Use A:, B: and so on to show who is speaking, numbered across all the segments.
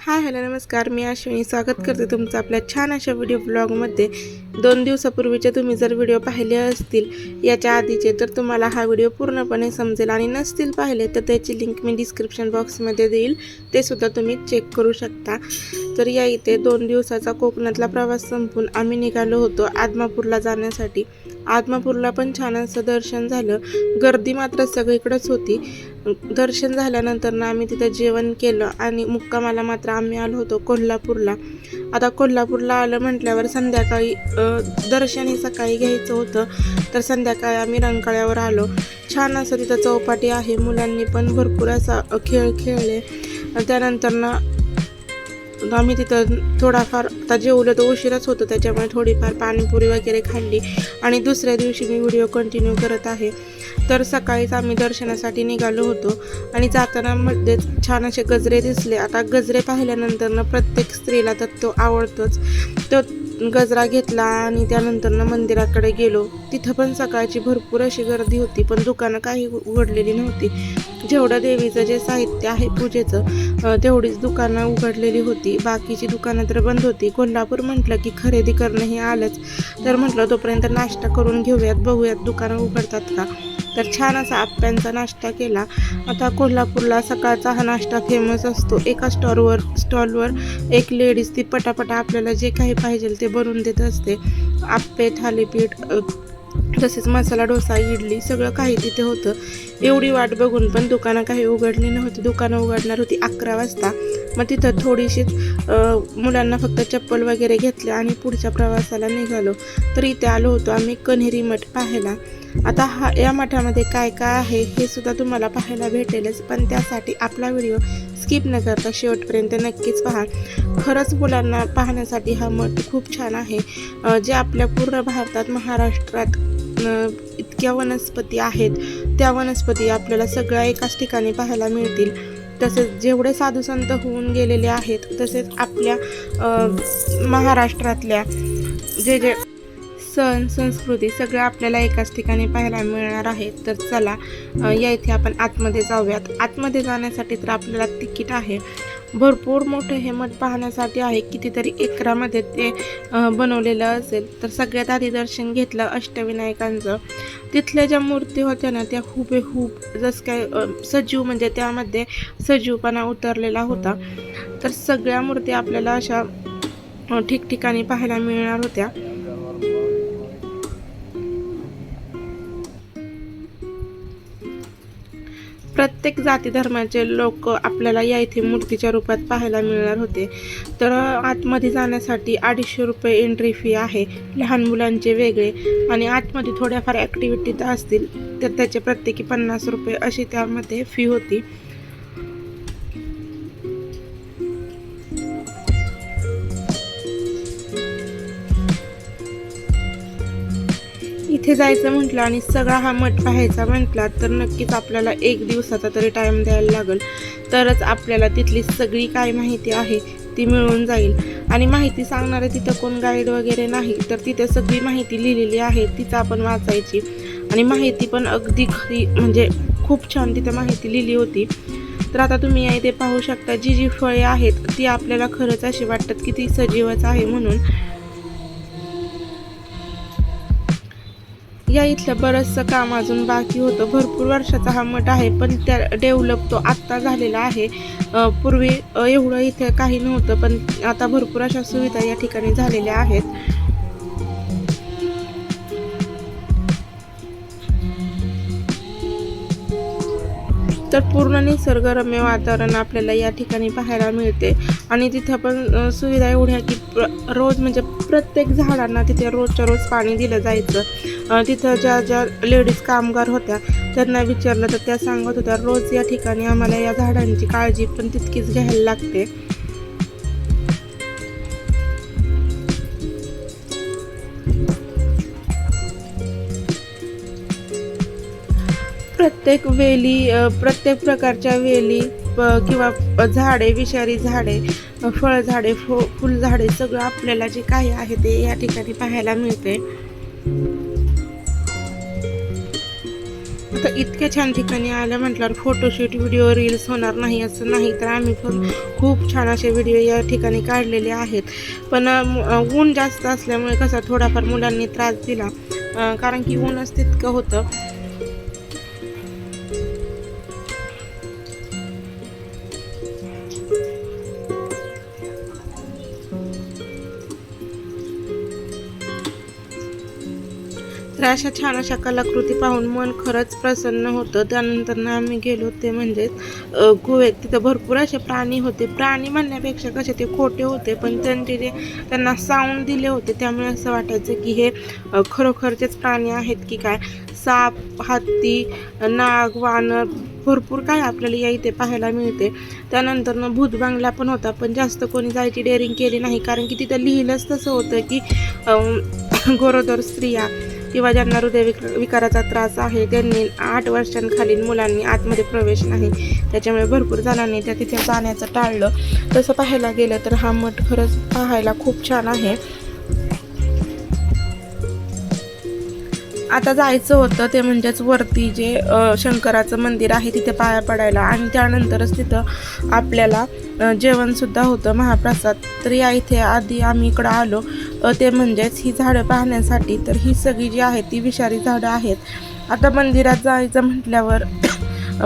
A: Hi hello नमस्कार, मी अश्विनी स्वागत करते तुमचं आपल्या छान अशा व्हिडिओ ब्लॉगमध्ये। 2 दिवसापूर्वीचे तुम्ही जर व्हिडिओ पाहिले असतील याच्या आधीचे तर तुम्हाला हा व्हिडिओ पूर्णपणे समजेल, आणि नसतील पाहिले तर त्याची लिंक मी डिस्क्रिप्शन बॉक्समध्ये देईल, ते सुद्धा तुम्ही चेक करू शकता। तर या इथे 2 दिवसाचा कोकणातला प्रवास संपून आम्ही निघालो होतो आदमापूरला जाण्यासाठी। आदमापूरला पण छान असं दर्शन झालं, गर्दी मात्र सगळीकडेच होती। दर्शन झाल्यानंतर आम्ही तिथे जेवण केलं आणि मुक्कामाला मात्र आम्ही आलो होतो कोल्हापूरला। आता कोल्हापूरला आलं म्हटल्यावर संध्याकाळी दर्शन हे सकाळी घ्यायचं होतं, तर संध्याकाळी आम्ही रंकाळ्यावर आलो। छान असं तिथं चौपाटी आहे, मुलांनी पण भरपूर असा खेळ खेळले। त्यानंतर आम्ही तिथं थोडाफार, आता जेवलं तर उशीरच होतं त्याच्यामुळे थोडीफार पाणीपुरी वगैरे खाल्ली, आणि दुसऱ्या दिवशी मी व्हिडिओ कंटिन्यू करत आहे। तर सकाळीच आम्ही दर्शनासाठी निघालो होतो, आणि जाताना मध्ये छान असे गजरे दिसले। आता गजरे पाहिल्यानंतर प्रत्येक स्त्रीला तर तो आवडतोच, तो गजरा घेतला आणि त्यानंतर मंदिराकडे गेलो। तिथं पण सकाळची भरपूर अशी गर्दी होती, पण दुकानं काही उघडलेली नव्हती। जेवढं देवीचं जे साहित्य आहे पूजेचं तेवढीच दुकानं उघडलेली होती, बाकीची दुकानं तर बंद होती। कोल्हापूर म्हटलं की खरेदी करणं हे आलंच, तर म्हटलं तोपर्यंत नाश्ता करून घेऊयात, बघूयात दुकानं उघडतात का। तर छान असा आप्प्यांचा नाश्ता केला। आता कोल्हापूरला सकाळचा हा नाश्ता फेमस असतो। एका स्टॉलवर एक लेडीज ती पटापटा आपल्याला जे काही पाहिजे ते बनवून देत असते। आप्पे, थालीपीठ, तसेच मसाला डोसा, इडली सगळं काही तिथे होतं। एवढी वाट बघून पण दुकानं काही उघडली नव्हती। दुकानं उघडणार होती 11 वाजता। मग तिथं थोडीशीच मुलांना फक्त चप्पल वगैरे घेतले आणि पुढच्या प्रवासाला निघालो। तर इथे आलो होतो आम्ही कन्हेरी मठ पाहायला। आता या मठामध्ये काय काय आहे हे सुद्धा तुम्हाला पाहायला भेटेलच, पण त्यासाठी आपला व्हिडिओ स्किप न करता शेवटपर्यंत नक्कीच पहा। खरंच मुलांना पाहण्यासाठी हा मठ खूप छान आहे। जे आपल्या पूर्ण भारतात, महाराष्ट्रात इतक्या वनस्पती आहेत, त्या वनस्पती आपल्याला सगळ्या एकाच ठिकाणी पाहायला मिळतील। तसेच जेवढे साधू संत होऊन गेलेले आहेत, तसेच आपल्या महाराष्ट्रातल्या जे सण संस्कृती सगळं आपल्याला एकाच ठिकाणी पाहायला मिळणार आहे। तर चला या इथे आपण आतमध्ये जाऊयात। आतमध्ये जाण्यासाठी तर आपल्याला तिकीट आहे। भरपूर मोठे हे मठ पाहण्यासाठी आहे, कितीतरी एकरामध्ये ते बनवलेलं असेल। तर सगळ्यात आधी दर्शन घेतलं अष्टविनायकांचं। तिथल्या ज्या मूर्ती होत्या ना, त्या हुबेहूब जसं काय सजीव, म्हणजे त्यामध्ये सजीवपणा उतरलेला होता। तर सगळ्या मूर्ती आपल्याला अशा ठिकठिकाणी पाहायला मिळणार होत्या। प्रत्येक जाती धर्माचे लोक आपल्याला या इथे मूर्तीच्या रूपात पाहायला मिळणार होते। तर आतमध्ये जाण्यासाठी 250 रुपये एंट्री फी आहे, लहान मुलांचे वेगळे, आणि आतमध्ये थोड्याफार ॲक्टिव्हिटी असतील तर त्याचे प्रत्येकी 50 रुपये अशी त्यामध्ये फी होती। इथे जायचं म्हटलं आणि सगळा हा मठ पाहायचा म्हटला तर नक्कीच आपल्याला 1 दिवसाचा तरी टाईम द्यायला लागेल, तरच आपल्याला तिथली सगळी काय माहिती आहे ती मिळून जाईल। आणि माहिती सांगणारे तिथं कोण गाईड वगैरे नाही, तर तिथे सगळी माहिती लिहिलेली आहे, तिचं आपण वाचायची। आणि माहिती पण अगदी खरी, म्हणजे खूप छान तिथं माहिती लिहिली होती। तर आता तुम्ही या इथे पाहू शकता, जी फळे आहेत ती आपल्याला खरंच अशी वाटतात की ती सजीवच आहे म्हणून। या इथलं बरंचसं काम अजून बाकी होतं। भरपूर वर्षाचा हा मठ आहे, पण त्या डेव्हलप तो आत्ता झालेला आहे। पूर्वी एवढं इथे काही नव्हतं, पण आता भरपूर अशा सुविधा या ठिकाणी झालेल्या आहेत। तर पूर्ण निसर्गरम्य वातावरण आपल्याला या ठिकाणी पाहायला मिळते। आणि तिथं पण सुविधा एवढ्या की रोज, म्हणजे प्रत्येक झाडांना तिथे रोजच्या रोज पाणी दिलं जायचं। तिथं ज्या लेडीज कामगार होत्या त्यांना विचारलं तर त्या सांगत होत्या, रोज या ठिकाणी आम्हाला या झाडांची काळजी पण तितकीच घ्यायला लागते। प्रत्येक प्रकारच्या वेली किंवा झाडे, विषारी झाडे, फळझाडे, फुलझाडे सगळं आपल्याला जे काही आहे ते या ठिकाणी पाहायला मिळते। आता इतक्या छान ठिकाणी आलं म्हटल्यावर फोटोशूट व्हिडिओ रील्स होणार नाही असं नाही, तर आम्ही पण खूप छान असे व्हिडिओ या ठिकाणी काढलेले आहेत. पण ऊन जास्त असल्यामुळे कसा थोडाफार मुलांनी त्रास दिला, कारण की ऊनच तितकं होतं. तर अशा छान अशा कलाकृती पाहून मन खरंच प्रसन्न होतं. त्यानंतर आम्ही गेलो ते म्हणजेच गोव्यात. तिथं भरपूर असे प्राणी होते. प्राणी म्हणण्यापेक्षा कसे ते खोटे होते, पण त्यांचे जे त्यांना साऊंड दिले होते त्यामुळे असं वाटायचं की हे खरोखरचेच प्राणी आहेत की काय. साप, हत्ती, नाग, वानर भरपूर काय आपल्याला या इथे पाहायला मिळते. त्यानंतर भूत बंगला पण होता, पण जास्त कोणी जायची डेअरिंग केली नाही, कारण की तिथं लिहिलंच तसं होतं की गरोदर स्त्रिया किंवा ज्यांना हृदयविकाराचा त्रास आहे त्यांनी 8 वर्षांखालील मुलांनी आतमध्ये प्रवेश नाही. त्याच्यामुळे भरपूर जणांनी त्या तिथे जाण्याचं टाळलं. तसं पाहायला गेलं तर हा मठ खरंच पाहायला खूप छान आहे. आता जायचं होतं ते म्हणजेच वरती जे शंकराचं मंदिर आहे तिथे पाया पडायला, आणि त्यानंतरच तिथं आपल्याला जेवणसुद्धा होतं, महाप्रसाद. तर या इथे आधी आम्ही इकडं आलो ते म्हणजेच ही झाडं पाहण्यासाठी. तर ही सगळी जी आहेत ती विषारी झाडं आहेत. आता मंदिरात जायचं म्हटल्यावर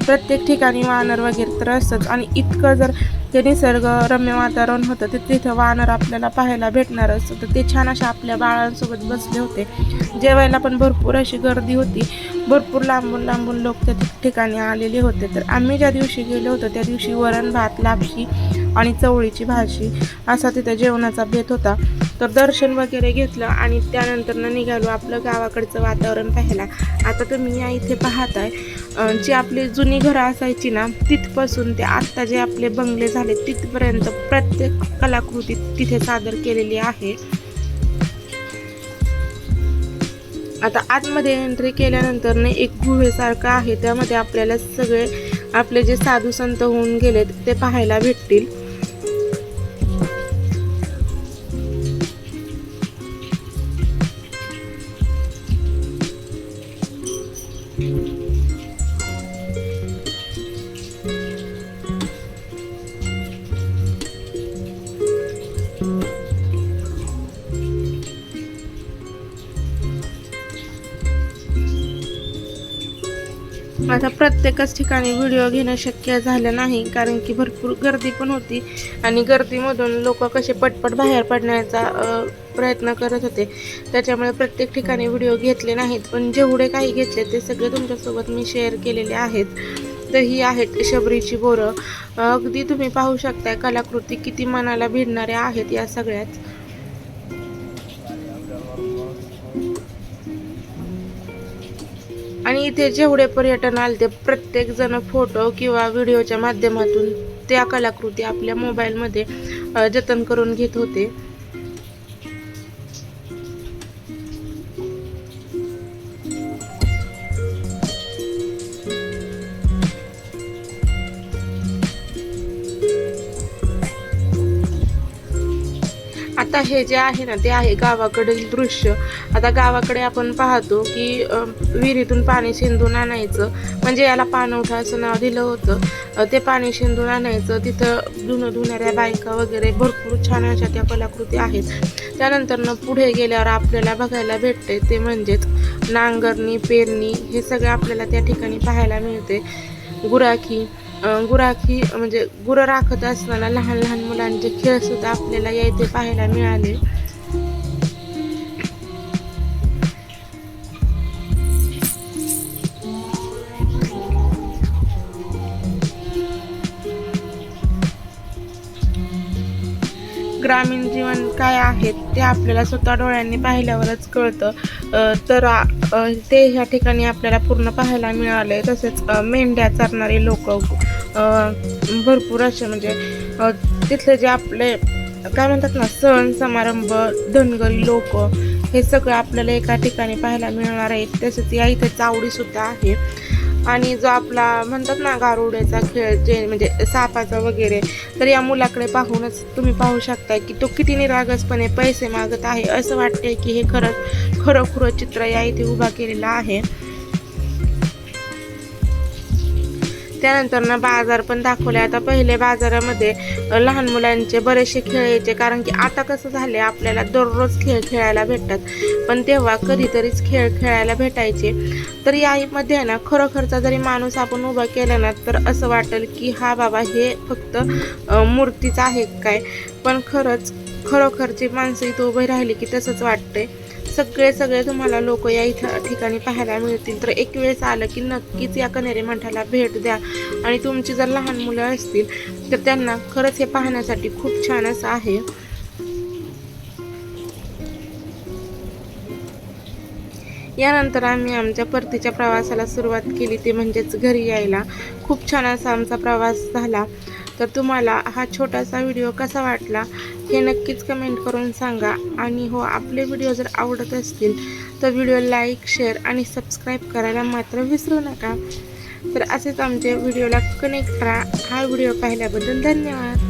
A: प्रत्येक ठिकाणी वानर वगैरे तर असतंच, आणि इतकं जर ते निसर्गरम्य वातावरण होतं ते तिथं वानर आपल्याला पाहायला भेटणार असतं. तर ते छान अशा आपल्या बाळांसोबत बसले होते. जेवायला पण भरपूर अशी गर्दी होती. भरपूर लांबून लांबून लोक त्या ठिकाणी आलेले होते. तर आम्ही ज्या दिवशी गेलो होतो त्या दिवशी वरण भात, लापशी आणि चवळीची भाजी असा तिथं जेवणाचा बेत होता. तर दर्शन वगैरे घेतलं आणि त्यानंतर निघालो आपलं गावाकडचं वातावरण पाहायला. आता तुम्ही या इथे पाहताय जी आपली जुनी घरं असायची ना, तिथपासून ते आत्ता जे आपले बंगले झाले तिथपर्यंत प्रत्येक कलाकृती तिथे सादर केलेली आहे. आता आतमध्ये एंट्री केल्यानंतर एक गुहेसारखं आहे, त्यामध्ये आपल्याला सगळे आपले जे साधू संत होऊन गेलेत ते पाहायला भेटतील. आता प्रत्येकच ठिकाणी व्हिडिओ घेणं शक्य झालं नाही, कारण की भरपूर गर्दी पण होती आणि गर्दीमधून लोक कसे पटपट बाहेर पडण्याचा प्रयत्न करत होते. त्याच्यामुळे प्रत्येक ठिकाणी व्हिडिओ घेतले नाहीत, पण जेवढे काही घेतले ते सगळे तुमच्यासोबत मी शेअर केलेले आहेत. तर ही आहेत शबरीची बोरं. अगदी तुम्ही पाहू शकताय कलाकृती किती मनाला भिडणाऱ्या आहेत या सगळ्यात. आणि इथे जेवढे पर्यटन आले ते प्रत्येक जण फोटो किंवा व्हिडिओच्या माध्यमातून त्या कलाकृती आपल्या मोबाईलमध्ये जतन करून घेत होते. आता हे जे आहे ना ते आहे गावाकडील दृश्य. आता गावाकडे आपण पाहतो की विहिरीतून पाणी शिंदून आणायचं, म्हणजे याला पाणवठा असं नाव दिलं होतं. ते पाणी शिंदून आणायचं, तिथं धुणाऱ्या बायका वगैरे भरपूर छान अशा त्या कलाकृती आहेत. त्यानंतर पुढे गेल्यावर आपल्याला बघायला भेटते ते म्हणजेच नांगरणी, पेरणी हे सगळं आपल्याला त्या ठिकाणी पाहायला मिळते. गुराखी म्हणजे गुरं राखत असताना लहान लहान मुलांचे खेळ सुद्धा आपल्याला या इथे पाहायला मिळाले. ग्रामीण जीवन काय आहे ते आपल्याला स्वतः डोळ्यांनी पाहिल्यावरच कळतं. तर ते ह्या ठिकाणी आपल्याला पूर्ण पाहायला मिळाले. तसेच मेंढ्या चरणारे लोक भरपूर असे, म्हणजे तिथले जे आपले काय म्हणतात ना सण समारंभ, धनगरी लोक हे सगळं आपल्याला एका ठिकाणी पाहायला मिळणार आहे. तसेच या इथे चावडी सुद्धा आहे. आणि जो आपला म्हणतात ना गारुड्याचा खेळ, जे म्हणजे सापाचा वगैरे, तर या मुलाकडे पाहूनच तुम्ही पाहू शकता की तो किती निरागसपणे पैसे मागत आहे. असं वाटते की हे खरंच खरोखर चित्र या इथे उभा केलेलं आहे. त्यानंतर ना बाजार पण दाखवले. आता पहिले बाजारामध्ये लहान मुलांचे बरेचसे खेळ यायचे, कारण की आता कसं झाले आपल्याला दररोज खेळ खेळायला भेटतात, पण तेव्हा कधीतरीच खेळ खेळायला भेटायचे. तर यामध्ये ना खरोखरचा जरी माणूस आपण उभा केला ना तर असं वाटेल की हा बाबा हे फक्त मूर्तीच आहे काय, पण खरोखरची माणसं इथं उभी राहिली की तसंच वाटतंय. सगळे तुम्हाला लोक या ठिकाणी पाहायला मिळतील. तर एक वेळेस आलं की नक्कीच या कण्हेरी मठाला भेट द्या. आणि तुमची जर लहान मुलं असतील तर त्यांना खरंच हे पाहण्यासाठी खूप छान असं आहे. यानंतर आम्ही आमच्या परतीच्या प्रवासाला सुरुवात केली, ते म्हणजेच घरी यायला. खूप छान असा आमचा प्रवास झाला. तर तुम्हाला हा छोटासा व्हिडिओ कसा वाटला हे नक्कीच कमेंट करून सांगा. आणि हो, आपले व्हिडिओ जर आवडत असतील तर व्हिडिओ लाईक, शेअर आणि सबस्क्राईब करायला मात्र विसरू नका. तर असेच आमचे व्हिडिओला कनेक्ट करा. हा व्हिडिओ पाहिल्याबद्दल धन्यवाद.